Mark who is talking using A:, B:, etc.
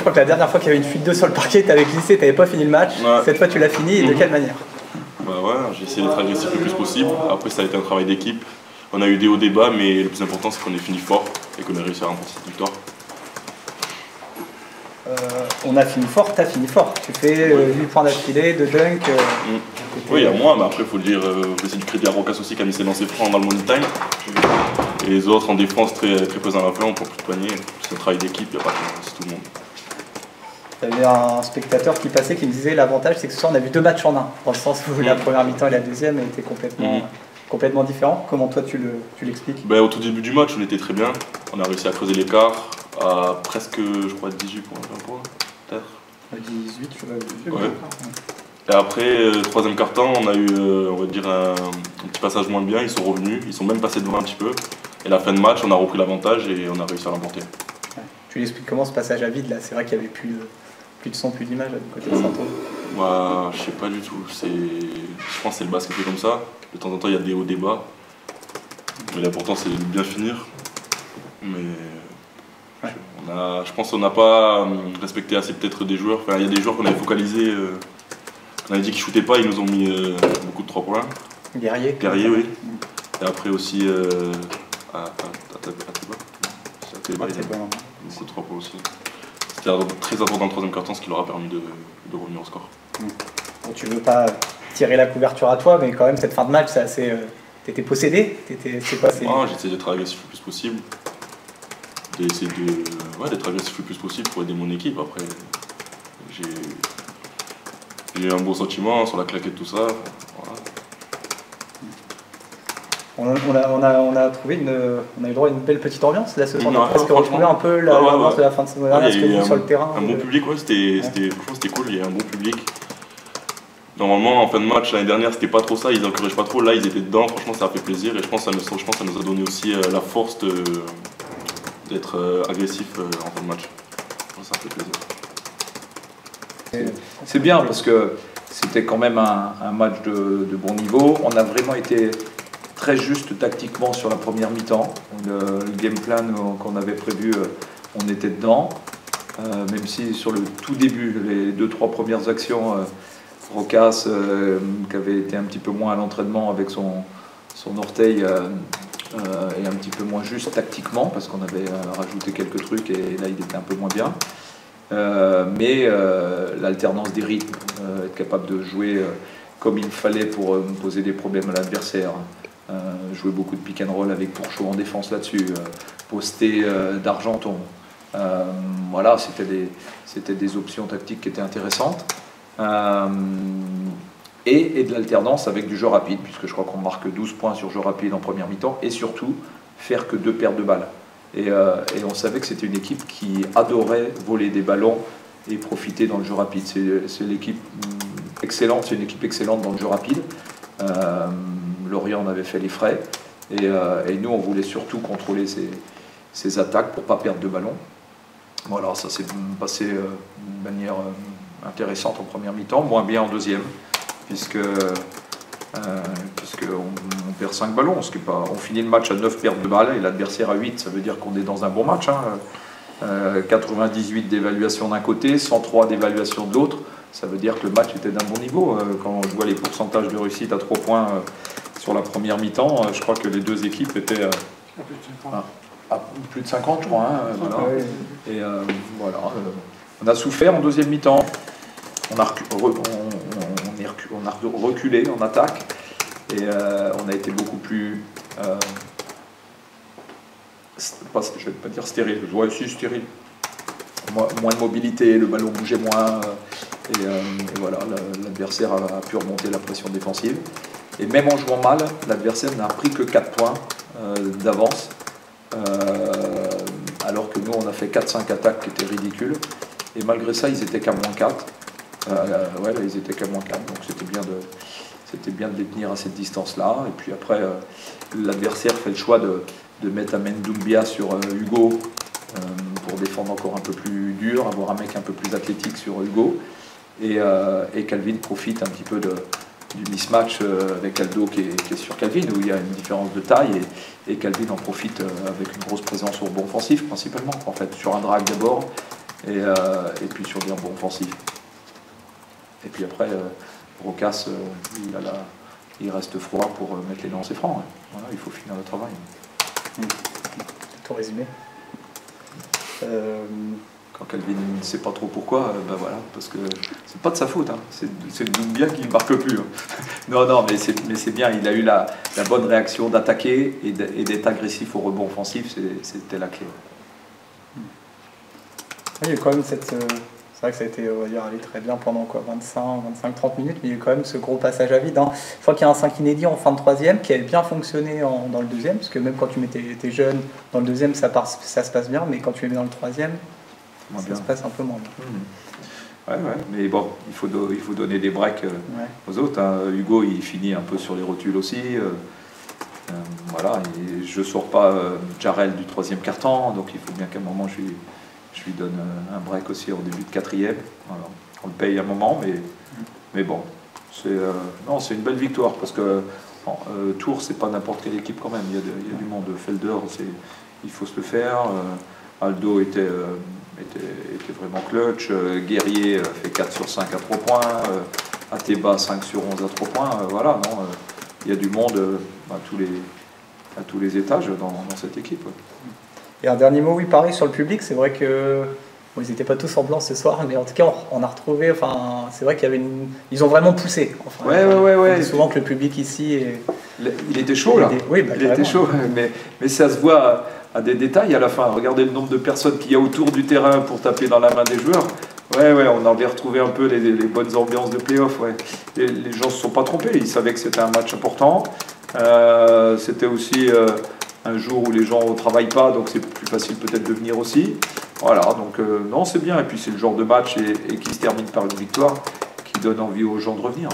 A: crois que la dernière fois qu'il y avait une fuite d'eau sur le parquet, tu avais glissé, tu n'avais pas fini le match. Ouais. Cette fois, tu l'as fini, et de quelle manière?
B: Bah ouais, j'ai essayé d'être agressif le plus possible. Après, ça a été un travail d'équipe. On a eu des hauts débats, mais le plus important, c'est qu'on ait fini fort et qu'on ait réussi à remporter cette victoire.
A: On a fini fort, tu as fini fort. Tu fais 8 points d'affilée, de dunk.
B: Oui, il y a moi, mais après, il faut le dire, c'est du crédit à Rocas aussi qui a mis ses lancers francs dans le money time. Et les autres en défense très présents à la fin, on prend plus de panier. C'est un travail d'équipe, il n'y a pas que tout le monde.
A: Il y avait un spectateur qui passait qui me disait l'avantage c'est que ce soir on a vu 2 matchs en un, dans le sens où la première mi-temps et la deuxième étaient complètement différents. Comment toi tu l'expliques?
B: Au tout début du match on était très bien, on a réussi à creuser l'écart à presque je crois 18 points, 20 points peut-être.
A: 18 je crois.
B: Ouais. Et après, troisième quart-temps, on a eu on va dire un petit passage moins bien, ils sont revenus, ils sont même passés devant un petit peu. Et la fin de match, on a repris l'avantage et on a réussi à l'emporter.
A: Ouais. Tu lui expliques comment ce passage à vide là? C'est vrai qu'il n'y avait plus de son, plus d'image du côté de Santo.
B: Moi, je sais pas du tout. Je pense que c'est le basket qui est comme ça. De temps en temps, il y a des hauts, des bas. Mais l'important, c'est de bien finir. Mais ouais. Je pense qu'on n'a pas respecté assez peut-être des joueurs. Enfin, il y a des joueurs qu'on avait focalisés. On avait dit qu'ils ne shootaient pas, ils nous ont mis beaucoup de 3 points.
A: Guerrier,
B: oui. Et après aussi à Teba, il a beaucoup de 3 points aussi. C'était très important le troisième quart-temps, ce qui leur a permis de revenir au score.
A: Bon, tu veux pas tirer la couverture à toi, mais quand même cette fin de match, c'est assez. T'étais possédé?
B: Moi, j'essaie d'être agressif le plus possible. D'essayer d'être agressif le plus possible pour aider mon équipe. Après, j'ai eu un bon sentiment sur la claquette, tout ça.
A: Voilà. On a trouvé on a eu droit à une belle petite ambiance là ce soir. On a presque retrouvé un peu l'ambiance de la fin de saison dernière, ce que sur le terrain.
B: Un bon public, ouais, c'était cool, il y a un bon public. Normalement, en fin de match l'année dernière, c'était pas trop ça, ils encouragent pas trop. Là, ils étaient dedans, franchement, ça a fait plaisir et je pense que ça nous a donné aussi la force d'être agressif en fin de match. Ça fait plaisir.
C: C'est bien parce que c'était quand même un match de bon niveau. On a vraiment été très juste tactiquement sur la première mi-temps. Le game plan qu'on avait prévu, on était dedans. Même si sur le tout début, les 2-3 premières actions, Rocas, qui avait été un petit peu moins à l'entraînement avec son orteil, et un petit peu moins juste tactiquement, parce qu'on avait rajouté quelques trucs et là il était un peu moins bien. Mais l'alternance des rythmes, être capable de jouer comme il fallait pour poser des problèmes à l'adversaire, jouer beaucoup de pick and roll avec Pourchaud en défense là-dessus, poster d'Argenton. Voilà, c'était des options tactiques qui étaient intéressantes. Et de l'alternance avec du jeu rapide, puisque je crois qu'on marque 12 points sur jeu rapide en première mi-temps, et surtout faire que 2 pertes de balles. Et on savait que c'était une équipe qui adorait voler des ballons et profiter dans le jeu rapide. C'est l'équipe excellente, c'est une équipe excellente dans le jeu rapide. Lorient en avait fait les frais, et nous on voulait surtout contrôler ces attaques pour ne pas perdre de ballon. Voilà, ça s'est passé de manière intéressante en première mi-temps, moins bien en deuxième, puisque on perd 5 ballons, ce qui est pas, on finit le match à 9 pertes de balles et l'adversaire à 8, ça veut dire qu'on est dans un bon match. 98 d'évaluation d'un côté, 103 d'évaluation de l'autre, ça veut dire que le match était d'un bon niveau. Quand je vois les pourcentages de réussite à 3 points sur la première mi-temps, je crois que les deux équipes étaient à plus de 50, je crois. Voilà. Et voilà, on a souffert en deuxième mi-temps. On a reculé en attaque et on a été beaucoup plus, je vais pas dire stérile, ouais, si stérile, moins de mobilité, le ballon bougeait moins et voilà, l'adversaire a pu remonter la pression défensive. Et même en jouant mal, l'adversaire n'a pris que 4 points d'avance, alors que nous on a fait 4-5 attaques qui étaient ridicules. Et malgré ça, ils étaient qu'à moins 4. Ouais, là, ils étaient qu'à moins 4, donc c'était bien de les tenir à cette distance-là. Et puis après, l'adversaire fait le choix de mettre Amen Doumbia sur Hugo pour défendre encore un peu plus dur, avoir un mec un peu plus athlétique sur Hugo. Et Calvin profite un petit peu du mismatch avec Aldo qui est sur Calvin, où il y a une différence de taille. Et Calvin en profite avec une grosse présence au rebond offensif, principalement, en fait, sur un drag d'abord. et puis sur des rebonds offensifs. Et puis après, Brocas, il reste froid pour mettre les lancers francs. Voilà, il faut finir le travail.
A: Tout résumé.
C: Quand Calvin ne sait pas trop pourquoi, ben voilà, parce que c'est pas de sa faute, hein. C'est le Doumbia qui ne marque plus. Hein. Non, mais c'est bien, il a eu la bonne réaction d'attaquer et d'être agressif au rebond offensif, c'était la clé.
A: Il y a eu quand même cette... c'est vrai que ça a été, on va dire, allé très bien pendant 25-30 minutes, mais il y a eu quand même ce gros passage à vide. Hein. Je crois qu'il y a un 5 inédit en fin de troisième qui avait bien fonctionné dans le deuxième, parce que même quand tu mets tes jeunes dans le deuxième, ça se passe bien, mais quand tu les mets dans le troisième, ça se passe un peu moins bien.
C: Ouais, mais bon, il faut donner des breaks aux autres. Hein. Hugo, il finit un peu sur les rotules aussi. Voilà, et je ne sors pas Jarel du troisième quart-temps, donc il faut bien qu'à un moment je lui donne un break aussi au début de quatrième. Voilà. On le paye un moment, mais bon, c'est une belle victoire parce que Tours, c'est pas n'importe quelle équipe quand même. Il y a du monde. Felder, il faut se le faire. Aldo était vraiment clutch. Guerrier fait 4 sur 5 à 3 points. Ateba 5 sur 11 à 3 points. Voilà, non, il y a du monde à tous les étages dans cette équipe. Ouais.
A: Et un dernier mot, oui, pareil sur le public, c'est vrai que bon, ils n'étaient pas tous en blanc ce soir, mais en tout cas on a retrouvé, enfin c'est vrai qu'il y avait ils ont vraiment poussé. Enfin,
C: ouais.
A: On dit souvent que le public ici
C: il était chaud là.
A: Oui,
C: il était chaud, mais ça se voit à des détails à la fin. Regardez le nombre de personnes qu'il y a autour du terrain pour taper dans la main des joueurs. Ouais, on avait retrouvé un peu les bonnes ambiances de play-off. Ouais. Les gens ne se sont pas trompés, ils savaient que c'était un match important. C'était aussi un jour où les gens ne travaillent pas, donc c'est plus facile peut-être de venir aussi. Voilà, donc non, c'est bien. Et puis c'est le genre de match et qui se termine par une victoire qui donne envie aux gens de revenir.